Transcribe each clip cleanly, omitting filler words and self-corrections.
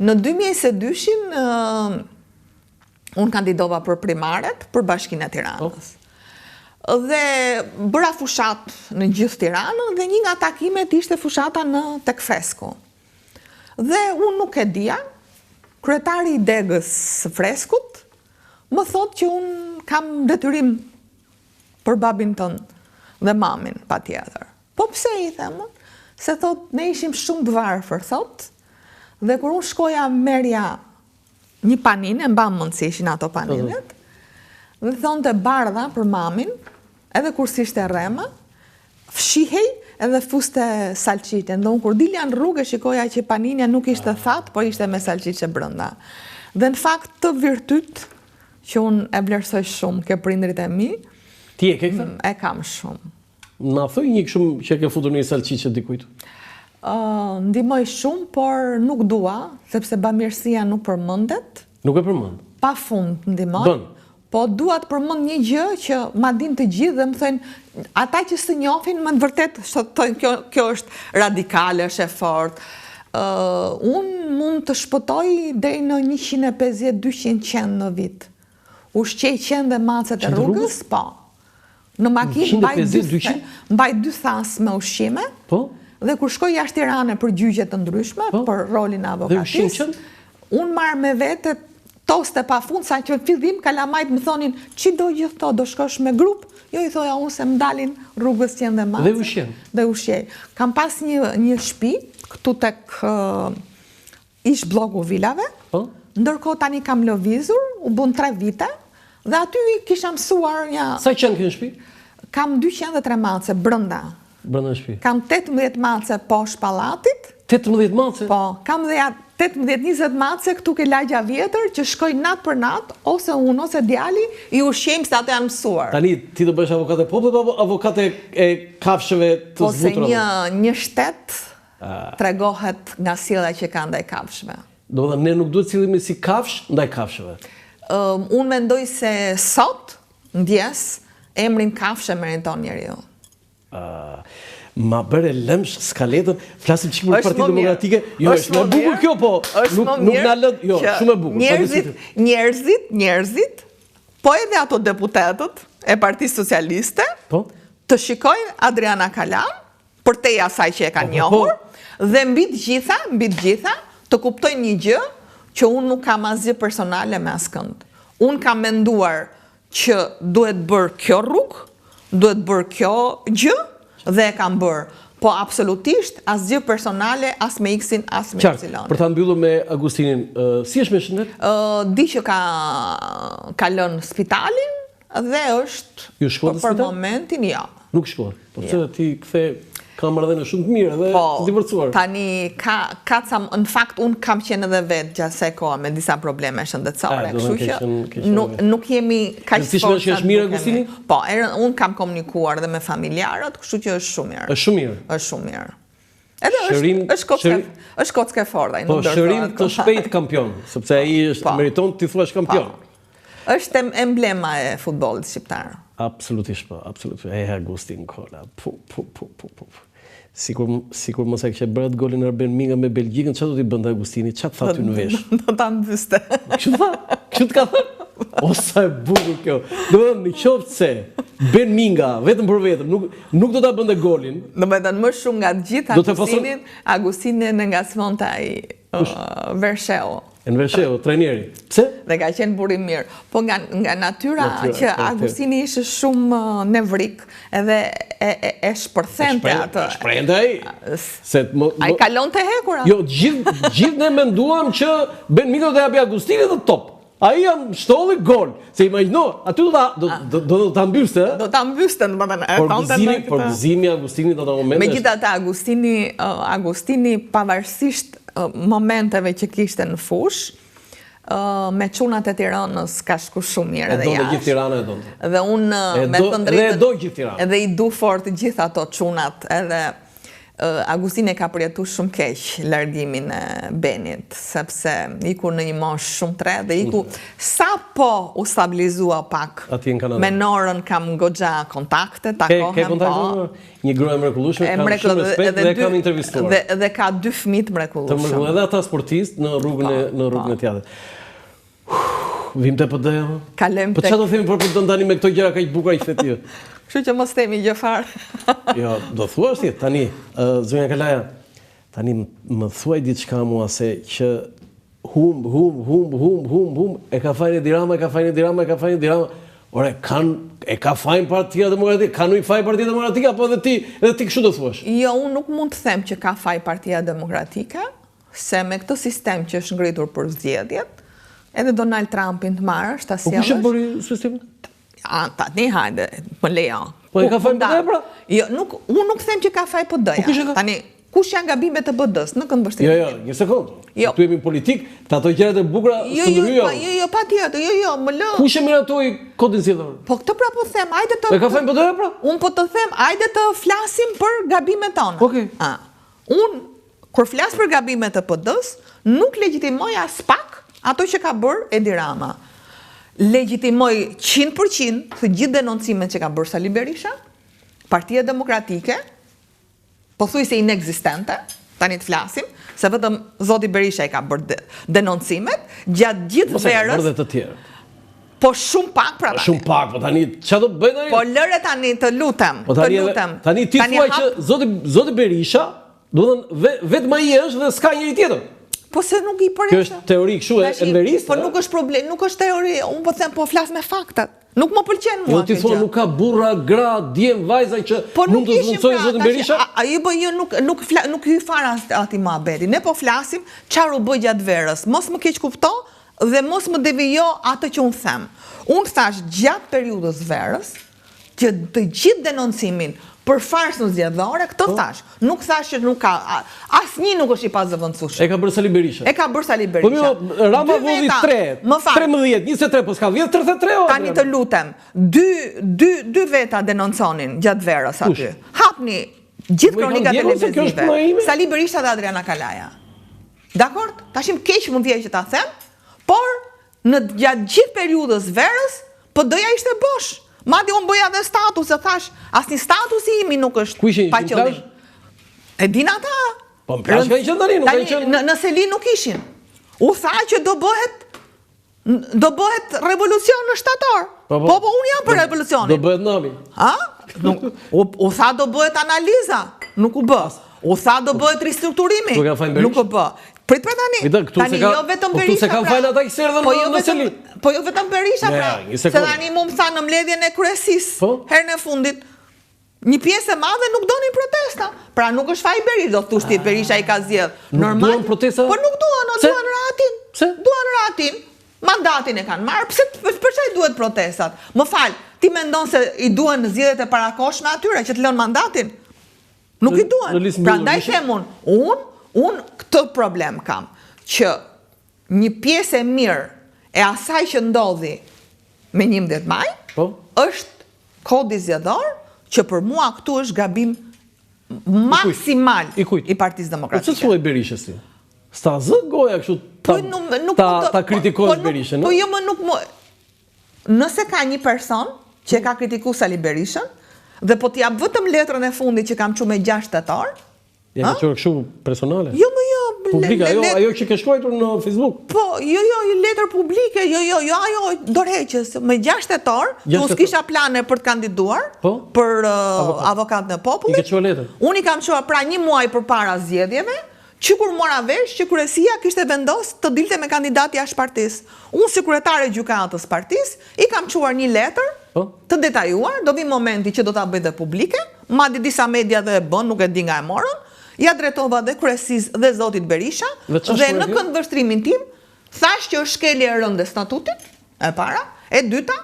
Në 2022 unë kandidova për primaret për Bashkinë e Tiranës. Dhe bëra fushat në gjithë Tiranën dhe një nga takimet ishte fushata tek Fresko. Dhe unë nuk e dija, kryetari i degës së Freskut më thot që unë kam detyrim për babin tënë dhe mamin patjetër. Po pse i themë? Se thot, ne ishim shumë të varfër, thot, dhe kur unë shkoja merja një panine, mbam mend se ishin ato paninet, dhe thonë të bardha për mamin, edhe kur s'ishte rrema, fshihej edhe fuste salqite. Dhe unë kur dilja në rrugë shikoja që paninja nuk ishte thatë, po ishte me salqice brenda. Dhe në fakt të virtyt që unë e vlerësoj shumë ke prindrit e mi, ti e ke këtë? E kam shumë. Na thoj një shumë që ke futur një salqice dikujt? Ndihmoj shumë, por nuk dua, sepse bamirësia nuk përmendet. Nuk e përmend? Pa fund ndihmoj. Bën. Po dua të përmend një gjë që ma din të gjithë dhe më thënë, ata që së njohin, më në vërtet, thonë kjo është radikale, është e fortë. Unë mund të shpëtoj deri në 150-200 qenë në vit. Ushqej qenë dhe macet e rrugës, po. Në makinë mbaj 2 thas me ushqime, dhe kur shkoj jashtë Tirane për gjyqe të ndryshme, për rolin e avokatis, unë marrë me vete toste pa fund, sa që në fillim kalamajt më thonin, që do gjithë to, do shkosh me grup? Jo, i thoja unë se më dalin rrugës qenë dhe macet. Dhe ushqen? Dhe ushqej. Kam pas një shtëpi, këtu tek ish bloku vilave, ndërkohë tani kam lëvizur, u bën 3 vite, dhe aty kisha mësuar një... Sa qenë kënë shtëpi? Kam 203 mace brënda. Brënda shtëpi? Kam 18 mace poshtë pallatit. 18 mace? Po, kam dhe 18-20 mace këtu ke lagja vjetër që shkoj natë për natë, ose unë, ose djali, i ushqejmë se ato janë mësuar. Tani, ti do bësh avokate popullit apo avokate e kafshëve të zbutura? Po se një shtet tregohet nga sjellja që ka ndaj kafshëve. Do dhe ne nuk duhet cillimi si kafsh ndaj kafshëve. Unë mendoj se sot, ndjes, emrin kafshë meriton njeriu. Ma bërë lëmsh skaletën, flasim qikë për Partinë Demokratike. Jo, është me bukur kjo, po nuk në lëdë, jo, shumë e bukur. Njerëzit, po edhe ato deputetët e Partisë Socialiste, të shikojnë Adriana Kalan, për te asaj që e ka njohur, dhe mbi të gjitha, të kuptojnë një gjë, që unë nuk kam asgjë personale me askënd. Unë kam menduar që duhet bërë kjo rrugë, duhet bërë kjo gjë, dhe e kam bërë. Po absolutisht, asgjë personale, as me X-in, as me Y-in. Për ta mbyllur me Agustinin, si është me shëndet? Di që ka lënë spitalin, dhe është për momentin, ja. Nuk shkon, po që ti kthe kamera dhe në shumë të mirë dhe të divorcuar. Tani, në fakt, unë kam qenë edhe vetë gjatë se koha me disa probleme shëndetësore, kështu që nuk jemi kaq fortë. Si shmesh që është mirë, Agustini? Po, unë kam komunikuar dhe me familjarët, kështu që është shumë mirë. Është shumë mirë? Është shumë mirë. Edhe është kocke forta. Po, shërim të shpejt kampion, sepse ai meriton ti thuash kampion. Është emblema e futbollit shqiptar. Absolutisht po, absolutisht. Agustin Kola. Sikur mos e kishe bërë golin Arben Minga me Belgjikën, çfarë do t'i bënte Agustini? Çfarë tha ty në vesh? Do ta mbyste. Kështu të ka thënë? O sa e bukur kjo. Do të thonë, nëse se Ben Minga vetëm për vetëm nuk do ta bënte golin. Do të thënë më shumë nga të gjithë Agustinin e ngacmonte ai Versheu. Në Versheu, trajneri. Pse? Dhe ka qenë burim mirë. Po nga natyra që Agustini ishte shumë nevrik edhe e shpërthente atë. Shprehente ai. Ai kalon të hekura. Jo, gjithë ne menduam që Ben Minga do të japi Agustinit dhe top. Ai jam shtolli gol. Se imagjino, aty do ta mbyste. Do ta mbyste, domethënë. Por gëzimi Agustinit ato momente. Megjithatë Agustini pavarësisht momenteve që kishte në fush, me çunat e Tiranës ka shku shumë mirë edhe jashtë. Edhe gjithë Tirana e donte. Dhe unë me të drejtën edhe do gjithë Tirana. Edhe i du fort gjithë ato çunat, edhe Agustini e ka përjetu shumë keq largimin e Benit, sepse iku në një moshë shumë tre dhe iku sa po u stabilizua pak. Me Norën kam goxha kontakte, takohem Ke kontakte një grua e mrekullueshme, kam shumë respekt dhe kam intervistuar. Dhe ka 2 fëmijë të mrekullueshëm. Edhe ata sportistë në rrugën e teatrit. Vim te PD-ja. Po çfarë do themi për PD tani me këto gjëra kaq bukura që the ti? Kështu që mos themi gjë fare. Jo, do thuash ti tani, zonja Kalaja, tani më thuaj diçka mua se që hum, e ka fajin e Dirama, ore, e ka fajin Partia Demokratike, ka nuk faj Partia Demokratike, apo edhe ti kështu do thuash? Jo, unë nuk mund të them që ka faj Partia Demokratike, se me këtë sistem që është ngritur për zgjedhjet, edhe Donald Trumpin të marrësh, ta sjellësh. Po kush e bëri sistemin? Tani hajde, më lejo. Po e ka faj PD-ja pra? Jo, unë nuk them që ka faj PD-ja. Tani, kush janë gabimet e BD-s në këndvështrimin? Jo, një sekond. Tu jemi politik, të ato gjërat e bukura së ndryjo. Jo, patjetër, jo, më lë. Kush e miratoi kodin zgjedhor? Po këtë pra po them, hajde të. E ka faj PD-ja pra? Unë po të them, hajde të flasim për gabimet tona. Okej. Unë kur flas për gabimet e PD-s, nuk legjitimoj as pak ato që ka bërë Edi Rama. Legjitimoj 100% të gjithë denoncimet që ka bërë Sali Berisha, Partia Demokratike, po thuj se inexistente, tani të flasim, se vetëm Zoti Berisha i ka bërë denoncimet, gjatë gjithë verës. Mos e bërë dhe të tjerë. Po shumë pak pra tani. Shumë pak, po tani çfarë do bëj tani? Po lëre tani të lutem, Tani ti thua që Zoti Berisha, do të thënë vetëm ai është dhe s'ka njëri tjetër. Po se nuk i përre. Kjo është teori kështu e Enverist. Po nuk është problem, nuk është teori, unë po them, po flas me faktat. Nuk më pëlqen mua. Jo ti thua nuk ka burra, gra, djem, vajza që mund të zëvendësojnë Zotin Berisha? Ai nuk hy fara ati muhabeti. Ne po flasim çfarë u bë gjatë verës. Mos më keq kupto dhe mos më devijo atë që unë them. Unë thash gjatë periudhës verës që të gjithë denoncimin për farsën zgjedhore, këtë thash. Nuk thash që nuk ka, asnjë nuk është i pazëvendësueshëm. E ka bërë Sali Berisha. E ka bërë Sali Berisha. Po Rama volli 3, 13, 23, po s'ka vjet 33 orë. Tani të lutem, dy veta denonconin gjatë verës aty. Hapni gjithë kronikat televizive. Sali Berisha dhe Adriana Kalaja. Dakord? Tashim keq më vjen që ta them, por në gjatë gjithë periudhës verës, PD-ja ishte bosh. Madje unë bëja dhe status, e thash, asnjë status i imi nuk është pa qëllim. E din ata. Po më plash ka i qëndari, nuk ka i qëndari. Në Selin nuk ishin. U tha që do bëhet revolucion në shtator. Po, unë jam për revolucionin. Do bëhet nami. U tha do bëhet analiza. Nuk u bë. U tha do bëhet ristrukturimi. Nuk u bë. Prit për tani jo vetëm Berisha. Po se kanë fajnë ata i serdhën në Selin. Po jo vetëm Berisha pra. Se tani mu më tha në mbledhjen e kryesisë, herën e fundit, një pjesë e madhe nuk donin protesta. Pra nuk është faj Berisha, do thush ti Berisha i ka zgjedh. Nuk duan protesta? Po nuk duan, duan ratin. Duan ratin. Mandatin e kanë marrë. Për çfarë duhet protestat? Më fal, ti mendon se i duan zgjedhjet e parakoshme atyre që të lënë mandatin? Nuk i duan. Prandaj them unë këtë problem kam, që një pjesë e mirë e asaj që ndodhi me 11 maj, është kodi zgjedhor, që për mua këtu është gabim maksimal i Partisë Demokratike. Po ç'të thuaj Berishës ti? Sta zë goja kështu ta kritikojë Berishën, no? Po jo më nuk më... Nëse ka një person që ka kritikuar Sali Berishën, dhe po t'jap vetëm letrën e fundit që kam çu me 6 tetor, ja ka qenë kështu personale? Jo, publike, ajo që ke shkruar në Facebook. Po, jo, letër publike, ajo dorëheqës, me 6 tetor, ku s'kisha plane për të kandiduar, për avokatën e popullit. I ke çuar letër? Unë i kam çuar pra 1 muaj përpara zgjedhjeve, që kur mora vesh që kryesia kishte vendosur të dilte me kandidati jashtë partisë. Unë si kryetare e gjykatës partisë, i kam çuar një letër të detajuar, do vi momenti që do ta bëj dhe publike, madje disa media dhe e bën, nuk e di nga e morën. Ja drejtova dhe kryesisë dhe zotit Berisha, dhe në këndvështrimin tim, thash që është shkelje e rëndë e statutit, e para, e dyta,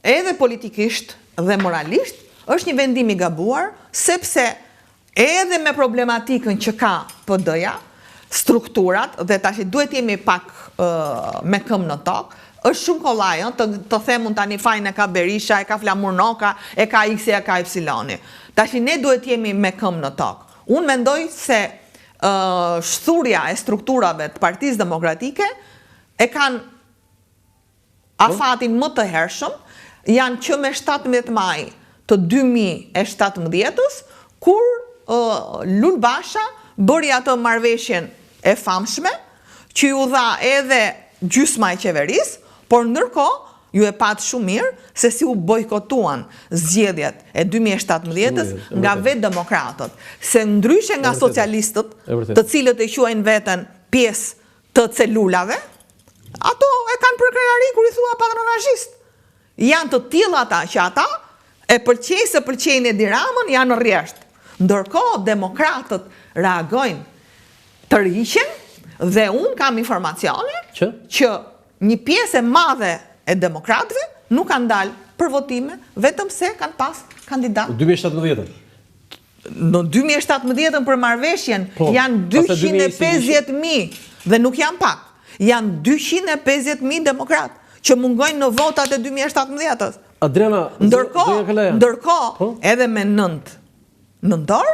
edhe politikisht dhe moralisht, është një vendim i gabuar, sepse edhe me problematikën që ka PD-ja, strukturat, dhe tash duhet jemi pak me këmbë në tokë, është shumë kollaj, të themun tani fajnë e ka Berisha, e ka Flamur Noka, e ka X, e ka Y. Tash ne duhet jemi me këmbë në tokë. Unë mendoj se shthurja e strukturave të Partisë Demokratike e kanë afatin më të hershëm, janë që me 17 maj të 2017-ës, kur Lul Basha bëri atë marrëveshjen e famshme, që ju dha edhe gjysma e qeverisë, por ndërkohë ju e patë shumë mirë se si u bojkotuan zgjedhjet e 2017-ës nga vetë demokratët, se ndryshe nga socialistët, të cilët e quajnë veten pjesë të celulave, ato e kanë për krejari kur i thua patronazhist. Janë të tilla ata që ata e pëlqejnë se pëlqejnë Edi Ramën, janë rresht. Ndërkohë demokratët reagojnë të rriqen dhe unë kam informacione që një pjesë e madhe e demokratëve nuk kanë dalë për votime, vetëm se kanë pas kandidat. Në 2017-ën? Në 2017-ën për marrëveshjen janë 250.000 dhe nuk janë pak. Janë 250.000 demokratë që mungojnë në votat e 2017-ës. Adriana, ndërkohë edhe me nëntor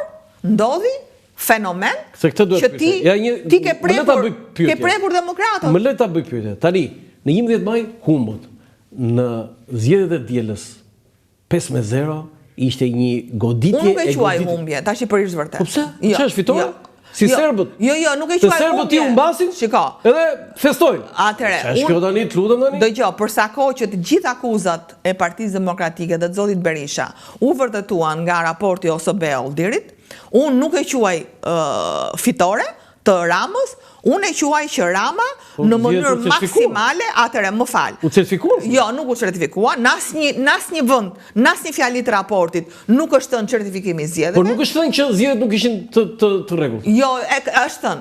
ndodhi fenomen që ti ke prekur demokratët. Më le ta bëj pyetje. Tani, në 11 maj humbët në zgjedhjet e dielës 5-0 ishte një goditje. Unë nuk e quaj humbje, tash i përish vërtet. Po pse? Ç'është fitore? Si serbët? Jo, nuk e quaj humbje. Të serbët ti humbasin? Shiko. Edhe festojnë. Atëre, unë tani lutem tani. Dëgjoj, për sa kohë që të gjithë akuzat e Partisë Demokratike dhe të zotit Berisha u vërtetuan nga raporti OSBE-Oldirit, unë nuk e quaj fitore të Ramës, unë e quaj që Rama në mënyrë maksimale, atëre më fal. U certifikuar? Jo, nuk u certifikua, n'asnjë vend, n'asnjë fjali të raportit nuk është thënë certifikimi i zgjedhjeve. Por nuk është thënë që zgjedhjet nuk ishin të rregullt. Jo, është thënë.